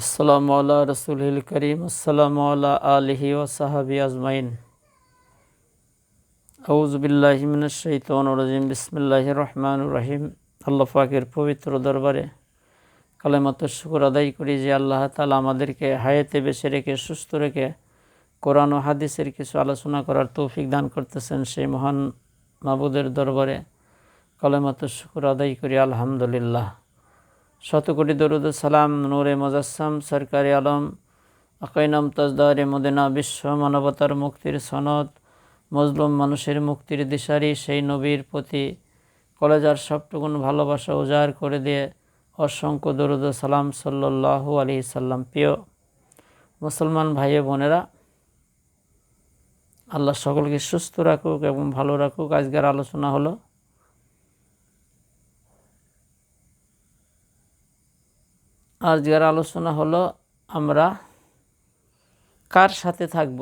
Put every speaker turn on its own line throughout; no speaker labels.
আসসালামু আলা রাসূলিল কারীম আসসালামু আলা আলিহি ওয়া সাহবিহি আজমাইন। আউযু বিল্লাহি মিনাশ শাইতানির রাজিম। বিসমিল্লাহির রহমানির রহিম। আল্লাহ পাকের পবিত্র দরবারে কালেমাতুশ শুকর আদায় করি যে আল্লাহ তাআলা আমাদেরকে হায়াতে বেঁচে রেখে সুস্থ রেখে কোরআন ও হাদিসের কিছু আলোচনা করার তৌফিক দান করতেছেন। সেই মহান মাবুদের দরবারে কালেমাতুশ শুকর আদায় করি আলহামদুলিল্লাহ। শতকোটি দরুদ ও সালাম নূরে মুজাসসাম সরকারি আলম আকাইনাম তাজদারে মদিনা বিশ্ব মানবতার মুক্তির সনদ মজলুম মানুষের মুক্তির দিশারি সেই নবীর প্রতি কলেজার সবটুকুন ভালোবাসা উজাড় করে দিয়ে অসংখ্য দরুদ ও সালাম সাল্লাল্লাহু আলাইহি সাল্লাম। প্রিয় মুসলমান ভাই বোনেরা, আল্লাহ সকলকে সুস্থ রাখুক এবং ভালো রাখুক। আজকের আলোচনা হলো আমরা কার সাথে থাকব।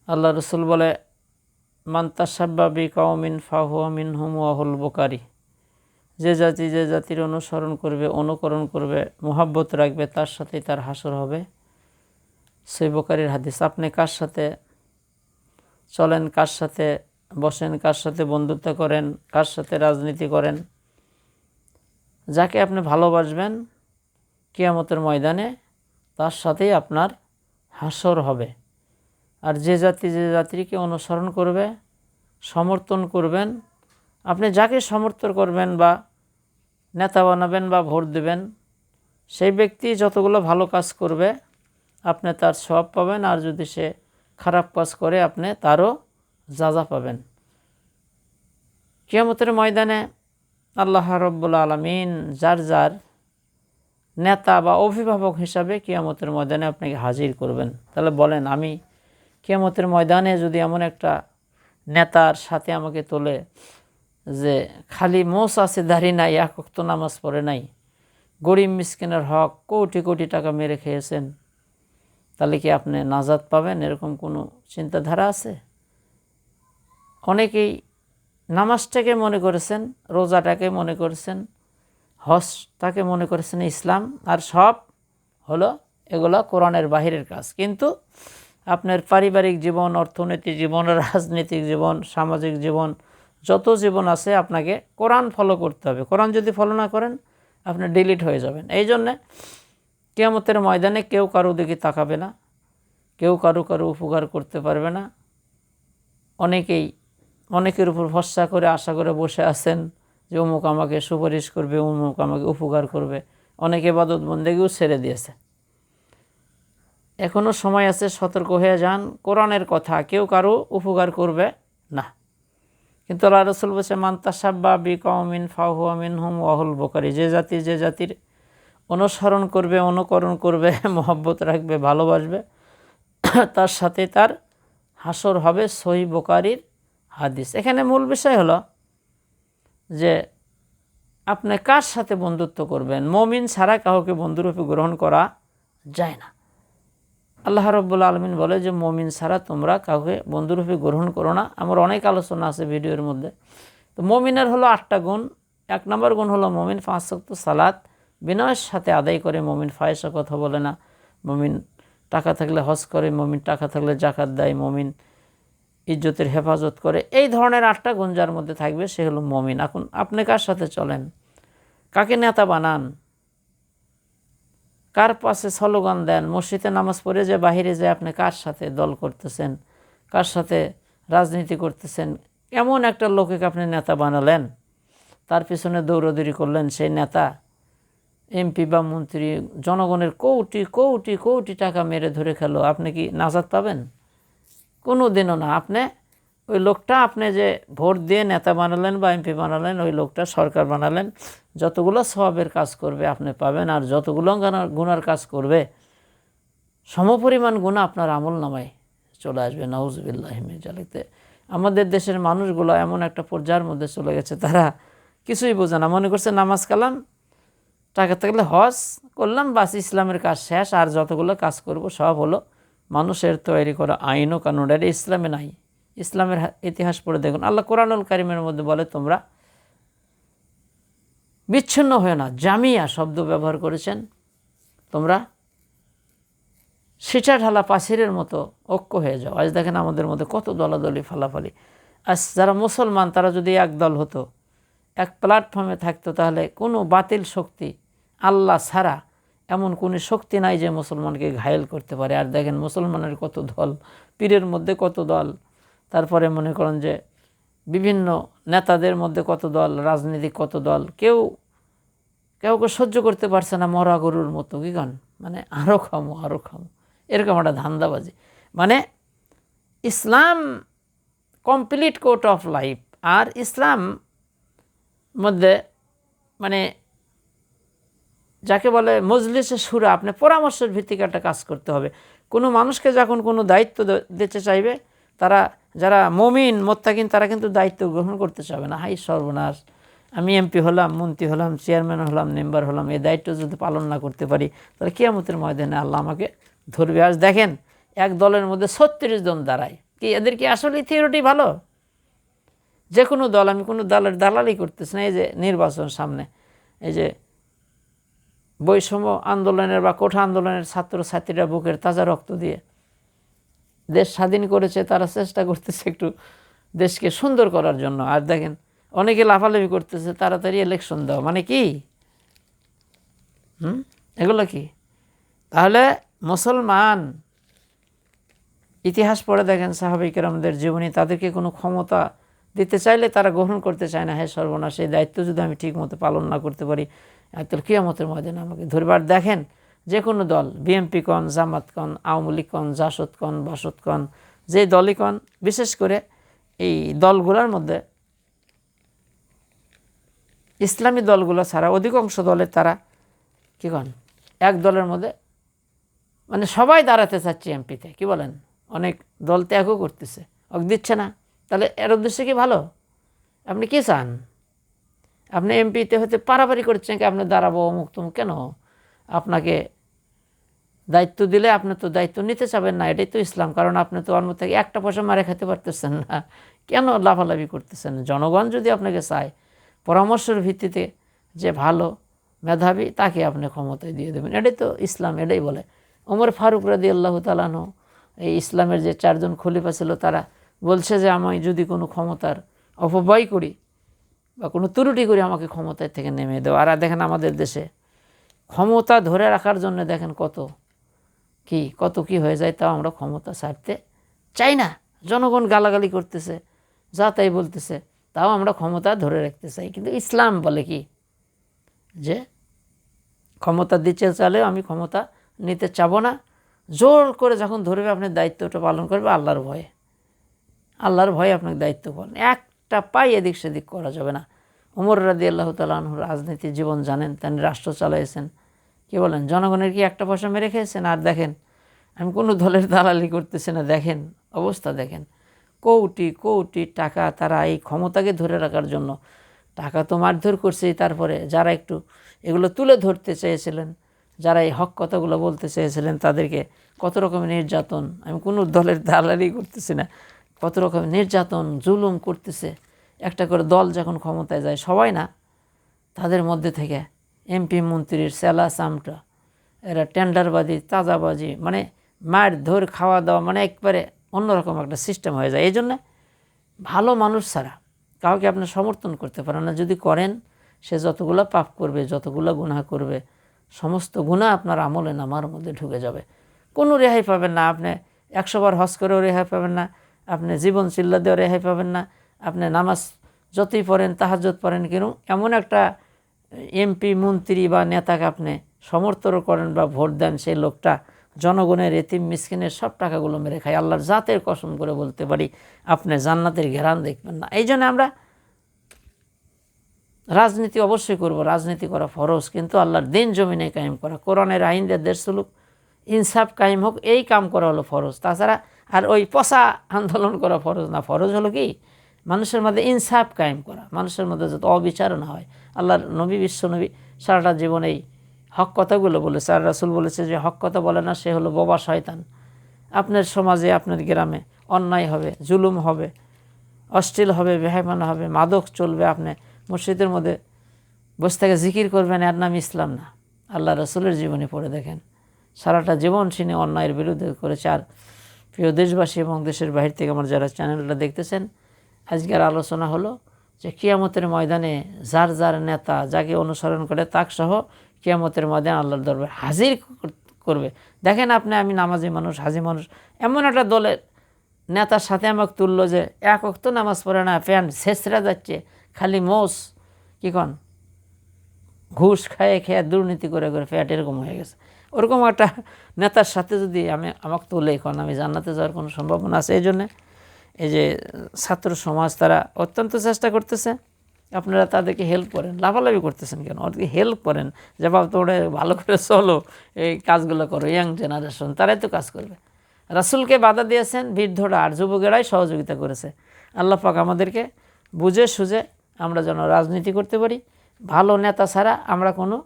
আল্লাহ রসুল বলে, মান তাশাব্বা বিকাউমিন ফাহুয়া মিনহুম ওয়াহুল বুখারী। যে জাতির অনুকরণ করবে, মোহাব্বত রাখবে, তার সাথেই তার হাসর হবে। সেই বুখারীর হাদিস। আপনি কার সাথে চলেন, কার সাথে বসেন, কার সাথে বন্ধুত্ব করেন, কার সাথে রাজনীতি করেন, যাকে আপনি ভালোবাসবেন কিয়ামতের ময়দানে তার সাথেই আপনার হাসর হবে। আর যে জাতিকে অনুসরণ করবে, সমর্থন করবেন, আপনি যাকে সমর্থন করবেন বা নেতা বানাবেন বা ভোট দেবেন, সেই ব্যক্তি যতগুলো ভালো কাজ করবে আপনি তার সওয়াব পাবেন। আর যদি সে খারাপ কাজ করে আপনি তারও যাজা পাবেন। কিয়ামতের ময়দানে আল্লাহ রাব্বুল আলামিন যার নেতা বা অভিভাবক হিসাবে কিয়ামতের ময়দানে আপনাকে হাজির করবেন। তাহলে বলেন, আমি কিয়ামতের ময়দানে যদি এমন একটা নেতার সাথে আমাকে তোলে যে খালি মোষ আছে, দাড়ি নাই, এক ওয়াক্ত নামাজ পড়ে নাই, গরিব মিসকিনের হক কোটি কোটি টাকা মেরে খেয়েছেন, তাহলে কি আপনি নাজাত পাবেন? এরকম কোনো চিন্তাধারা আছে? অনেকেই নামাজটাকে মনে করেছেন, রোজাটাকে মনে করেছেন, হজটাকে মনে করেছেন ইসলাম, আর সব হলো এগুলো কোরআনের বাহিরের কাজ। কিন্তু আপনার পারিবারিক জীবন, অর্থনৈতিক জীবন, রাজনৈতিক জীবন, সামাজিক জীবন, যত জীবন আছে আপনাকে কোরআন ফলো করতে হবে। কোরআন যদি ফলো না করেন আপনি ডিলিট হয়ে যাবেন। এই জন্যে কিয়ামতের ময়দানে কেউ কারো দিকে তাকাবে না, কেউ কারো উপকার করতে পারবে না। অনেকের উপর ভরসা করে আশা করে বসে আছেন যে অমুক আমাকে সুপারিশ করবে, অমুক আমাকে উপকার করবে। অনেকে ইবাদত বন্দেগীও ছেড়ে দিয়েছে। এখনও সময় আছে, সতর্ক হয়ে যান। কোরআনের কথা, কেউ কারো উপকার করবে না। কিন্তু আল্লাহ রাসূল বলেছে, মান তাশাব্বা বিকাউমিন ফাহুয়া মিনহুম ওয়াহুল বুখারী। যে জাতির অনুকরণ করবে, মহব্বত রাখবে, ভালোবাসবে, তার সাথে তার হাসর হবে। সহিহ বুখারীর হাদিস। এখানে মূল বিষয় হলো যে আপনি কার সাথে বন্ধুত্ব করবেন। মুমিন ছাড়া কাউকে বন্ধুরূপে গ্রহণ করা যায় না। আল্লাহ রাব্বুল আলামিন বলে যে মুমিন ছাড়া তোমরা কাউকে বন্ধুরূপে গ্রহণ করো না। আমার অনেক আলোচনা আছে ভিডিওর মধ্যে। তো মুমিনের হলো 8টা গুণ। 1 নম্বর গুণ হলো মুমিন 5 ওয়াক্ত সালাত বিনয়ের সাথে আদায় করে। মুমিন ফাহিশা কথা বলে না। মুমিন টাকা থাকলে হজ করে। মুমিন টাকা থাকলে যাকাত দেয়। মুমিন ইজ্জতের হেফাজত করে। এই ধরনের 8টা গুণ যার মধ্যে থাকবে সে হলো মুমিন। এখন আপনি কার সাথে চলেন, কাকে নেতা বানান, কার পাশে স্লোগান দেন, মসজিদে নামাজ পড়ে যে বাহিরে যে আপনি কার সাথে দল করতেছেন, কার সাথে রাজনীতি করতেছেন, এমন একটা লোককে আপনি নেতা বানালেন, তার পিছনে দৌড়দৌড়ি করলেন। সেই নেতা এমপি বা মন্ত্রী জনগণের কোটি কোটি কোটি টাকা মেরে ধরে খেলো, আপনি কি নাজাত পাবেন? কোনো দিনও না। ওই লোকটা আপনি যে ভোট দিয়ে নেতা বানালেন বা এমপি বানালেন, ওই লোকটা সরকার বানালেন, যতগুলো সওয়াবের কাজ করবে আপনি পাবেন। আর যতগুলো গুনার কাজ করবে সমপরিমাণ গুনাহ আপনার আমল নামায় চলে আসবে। নাউজুবিল্লাহি মিন যালিক। আমাদের দেশের মানুষগুলো এমন একটা পর্যায়ের মধ্যে চলে গেছে, তারা কিছুই বোঝে না। মনে করছে নামাজ কালাম, টাকা থাকলে হজ করলাম, বাস ইসলামের কাজ শেষ। আর যতগুলো কাজ করব সব হলো মানুষের তৈরি করা আইন ও কানুন। এটা ইসলামে নাই। ইসলামের ইতিহাস পড়ে দেখুন। আল্লাহ কোরআনুল কারীমের মধ্যে বলে, তোমরা বিচ্ছিন্ন হয়ে না। জামিয়া শব্দ ব্যবহার করেছেন। তোমরা সিটা ঢালা পাখিরের মতো ঐক্য হয়ে যাও। আজ দেখেন আমাদের মধ্যে কত দলাদলি ফালাফালি। আজ যারা মুসলমান তারা যদি এক দল হতো, এক প্ল্যাটফর্মে থাকতো, তাহলে কোনো বাতিল শক্তি আল্লাহ ছাড়া এমন কোনো শক্তি নাই যে মুসলমানকে ঘায়েল করতে পারে। আর দেখেন মুসলমানের কত দল, পীরের মধ্যে কত দল, তারপরে মনে করেন যে বিভিন্ন নেতাদের মধ্যে কত দল, রাজনীতিক কত দল। কেউকে সহ্য করতে পারছে না মরা গরুর মতো, কি গান মানে আরও খামো আরও খামো, এরকম একটা ধান্দাবাজি। মানে ইসলাম কমপ্লিট কোর্ট অফ লাইফ। আর ইসলাম মধ্যে মানে যাকে বলে মজলিসে সুরা, আপনি পরামর্শের ভিত্তিক একটা কাজ করতে হবে। কোনো মানুষকে যখন কোনো দায়িত্ব দিতে চাইবে, তারা যারা মুমিন মুত্তাকিন তারা কিন্তু দায়িত্ব গ্রহণ করতে চাবে না। হাই সর্বনাশ, আমি এমপি হলাম, মন্ত্রী হলাম, চেয়ারম্যান হলাম, মেম্বার হলাম, এই দায়িত্ব যদি পালন না করতে পারি তাহলে কিয়ামতের ময়দানে আল্লাহ আমাকে ধরবে। আজ দেখেন এক দলের মধ্যে 36 জন দাঁড়ায়। কি এদের কি আসলে থিওরিটি ভালো? যে কোনো দল, আমি কোনো দলের দালালি করতেছি না। এই যে নির্বাচন সামনে, এই যে বৈষম্য আন্দোলনের বা কোঠা আন্দোলনের ছাত্রছাত্রীরা বুকের তাজা রক্ত দিয়ে দেশ স্বাধীন করেছে, তারা চেষ্টা করতেছে একটু দেশকে সুন্দর করার জন্য। আর দেখেন অনেকে লাফালাফি করতেছে তাড়াতাড়ি ইলেকশন দেওয়া, মানে কি এগুলো কি? তাহলে মুসলমান ইতিহাস পড়ে দেখেন সাহাবায়ে কেরামদের জীবনী, তাদেরকে কোনো ক্ষমতা দিতে চাইলে তারা গ্রহণ করতে চায় না। হ্যাঁ সর্বনাশ, এই দায়িত্ব যদি আমি ঠিক মতো পালন না করতে পারি তাহলে কিয়ামতের ময়দানে আমাকে ধরবার। দেখেন যে কোনো দল, বিএনপি কন, জামাত কন, আওয়ামী লীগ কন, জাসদ কন, বাসদ কন, যে দলই কন, বিশেষ করে এই দলগুলোর মধ্যে ইসলামী দলগুলো ছাড়া অধিকাংশ দলের তারা কী কন, এক দলের মধ্যে মানে সবাই দাঁড়াতে চাচ্ছে এমপিতে, কি বলেন? অনেক দল ত্যাগও করতেছে, দিচ্ছে না। তাহলে এর উদ্দেশ্যে কি ভালো? আপনি কি চান? আপনি এমপিতে হতে পারাপারি করছেন কি আপনি দাঁড়াবো অমুক তমুক? কেন? আপনাকে দায়িত্ব দিলে আপনি তো দায়িত্ব নিতে চাবেন না, এটাই তো ইসলাম। কারণ আপনি তো অন্য থেকে একটা পয়সা মারে খেতে পারতেছেন না, কেন লাফালাফি করতেছেন? জনগণ যদি আপনাকে চায়, পরামর্শের ভিত্তিতে যে ভালো মেধাবী তাকে আপনি ক্ষমতায় দিয়ে দেবেন, এটাই তো ইসলাম, এটাই বলে। ওমর ফারুক রাদিয়াল্লাহু তাআলা আনহু, এই ইসলামের যে 4 জন খলিফা ছিল, তারা বলছে যে আমি যদি কোনো ক্ষমতার অপব্যয় করি বা কোনো ত্রুটি করি আমাকে ক্ষমতায় থেকে নেমে দেওয়া। আর দেখেন আমাদের দেশে ক্ষমতা ধরে রাখার জন্য দেখেন কত কি হয়ে যায়, তাও আমরা ক্ষমতা ছাড়তে চাই না। জনগণ গালাগালি করতেছে, যা তাই বলতেছে, তাও আমরা ক্ষমতা ধরে রাখতে চাই। কিন্তু ইসলাম বলে কি যে ক্ষমতা দিতে চাইলেও আমি ক্ষমতা নিতে চাবো না। জোর করে যখন ধরবে আপনি দায়িত্বটা পালন করবে আল্লাহর ভয়ে, আল্লাহর ভয়ে আপনাকে দায়িত্ব পালন, একটা পাই এদিক সেদিক করা যাবে না। ওমর রাদিয়াল্লাহু তাআলা আনহু রাজনীতি জীবন জানেন, তিনি রাষ্ট্র চালাইছেন, কি বলেন? জনগণের কি একটা পয়সা মেরে খেয়েছেন? আর দেখেন আমি কোনো দলের দালালি করতেছি না, দেখেন অবস্থা দেখেন, কোটি কোটি টাকা তারা এই ক্ষমতাকে ধরে রাখার জন্য টাকা তো মারধর করছেই। তারপরে যারা একটু এগুলো তুলে ধরতে চেয়েছিলেন, যারা এই হক কথাগুলো বলতে চেয়েছিলেন, তাদেরকে কত রকমের নির্যাতন, আমি কোনো দলের দালালি করতেছি না, কত রকমের নির্যাতন জুলুম করতেছে। একটা করে দল যখন ক্ষমতায় যায়, সবাই না, তাদের মধ্যে থেকে এমপি মন্ত্রীর সেলা চামটা, এরা টেন্ডারবাজি, তাজাবাজি, মানে মার ধর খাওয়া দাওয়া, মানে একবারে অন্যরকম একটা সিস্টেম হয়ে যায়। এই জন্যে ভালো মানুষ ছাড়া কাউকে আপনি সমর্থন করতে পারেন না। যদি করেন, সে যতগুলো পাপ করবে, যতগুলো গুনাহ করবে, সমস্ত গুনাহ আপনার আমলে নামার মধ্যে ঢুকে যাবে, কোনো রেহাই পাবেন না। আপনি 100 বার হজ করেও রেহাই পাবেন না, আপনি জীবন চিল্লা দিয়েও রেহাই পাবেন না, আপনি নামাজ যতই পড়েন, তাহাজ্জুদ পড়েন, কেন এমন একটা এমপি মন্ত্রী বা নেতাকে আপনি সমর্থন করেন বা ভোট দেন, সেই লোকটা জনগণের এতিম মিসকিনের সব টাকাগুলো মেরে খায়। আল্লাহর জাতের কসম করে বলতে পারি আপনি জান্নাতের ঘেরান দেখবেন না। এই জন্য আমরা রাজনীতি অবশ্যই করব, রাজনীতি করা ফরজ, কিন্তু আল্লাহর দিন জমিনে কায়েম করা, কোরআনের আইন দিয়ে দেশ চলুক, ইনসাফ কায়েম হোক, এই কাম করা হলো ফরজ। তাছাড়া আর ওই পচা আন্দোলন করা ফরজ না। ফরজ হলো কি মানুষের মধ্যে ইনসাফ কায়েম করা, মানুষের মধ্যে যাতে অবিচার না হয়। আল্লাহর নবী, বিশ্ব নবী সারাটা জীবন এই হক কথাগুলো বলেছে। আর রাসূল বলেছে যে হক কথা বলে না সে হলো বোবা শয়তান। আপনার সমাজে, আপনার গ্রামে অন্যায় হবে, জুলুম হবে, অশ্লীল হবে, বেহায়াপনা হবে, মাদক চলবে, আপনি মসজিদের মধ্যে বসে থেকে জিকির করবেন, এর নাম ইসলাম না। আল্লাহ রসুলের জীবনী পড়ে দেখেন, সারাটা জীবন তিনি অন্যায়ের বিরুদ্ধে করেছে। আর প্রিয় দেশবাসী এবং দেশের বাহির থেকে আমার যারা চ্যানেলটা দেখতেছেন, আজকের আলোচনা হলো যে কিয়ামতের ময়দানে যার যার নেতা যাকে অনুসরণ করে তাকসহ কিয়ামতের ময়দানে আল্লাহর দরবারে হাজির করবে। দেখেন আপনি, আমি নামাজি মানুষ, হাজি মানুষ, এমন একটা দলের নেতার সাথে আমাকে তুললো যে এক ওয়াক্ত নামাজ পড়ে না, প্যান্ট ছেঁচড়া যাচ্ছে, খালি মোষ কী কন ঘুষ খায়ে খেয়ে দুর্নীতি করে করে ফ্যাট এরকম হয়ে গেছে। ওরকম একটা নেতার সাথে যদি আমাকে তুলে এখন আমি জান্নাতে যাওয়ার কোনো সম্ভাবনা আছে? এই জন্যে এই যে ছাত্র সমাজ তারা অত্যন্ত চেষ্টা করতেছে, আপনারা তাদেরকে হেল্প করেন। লাফালাফি করতেছেন কেন? ওদেরকে হেল্প করেন যে বাবা তোমরা ভালো করে চলো, এই কাজগুলো করো, ইয়াং জেনারেশন তারাই তো কাজ করবে। রাসূলকে বাধা দিয়েছেন বৃদ্ধরা আর যুবকেরাই সহযোগিতা করেছে। আল্লাহ পাক আমাদেরকে বুঝে সুঝে আমরা যেন রাজনীতি করতে পারি। ভালো নেতা ছাড়া আমরা কোনো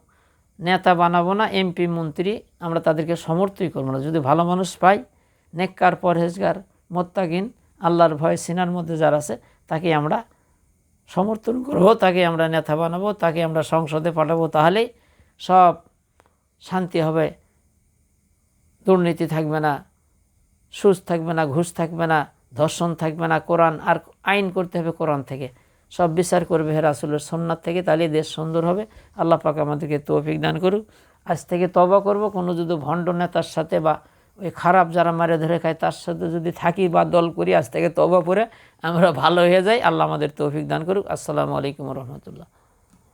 নেতা বানাবো না, এমপি মন্ত্রী আমরা তাদেরকে সমর্থই করবো না। যদি ভালো মানুষ পাই, নেককার পরহেজগার মোত্তাকিন আল্লাহর ভয় সিনার মধ্যে যারা আছে তাকে আমরা সমর্থন করবো, তাকে আমরা নেতা বানাবো, তাকে আমরা সংসদে পাঠাবো। তাহলেই সব শান্তি হবে, দুর্নীতি থাকবে না, সুদ থাকবে না, ঘুষ থাকবে না, ধর্ষণ থাকবে না। কোরআন আর আইন করতে হবে কোরআন থেকে, সব বিচার করবে রাসূলের সুন্নাত থেকে, তাহলে দেশ সুন্দর হবে। আল্লাহ পাক আমাদেরকে তৌফিক দান করুক। আজ থেকে তওবা করব, কোনো যদি ভণ্ড নেতার সাথে বা ওই খারাপ যারা মারে ধরে খায় তার সাথে যদি থাকি বা দল করি, আজ থেকে তওবা করে আমরা ভালো হয়ে যাই। আল্লাহ আমাদের তৌফিক দান করুক। আসসালামু আলাইকুম রহমতুল্লাহ।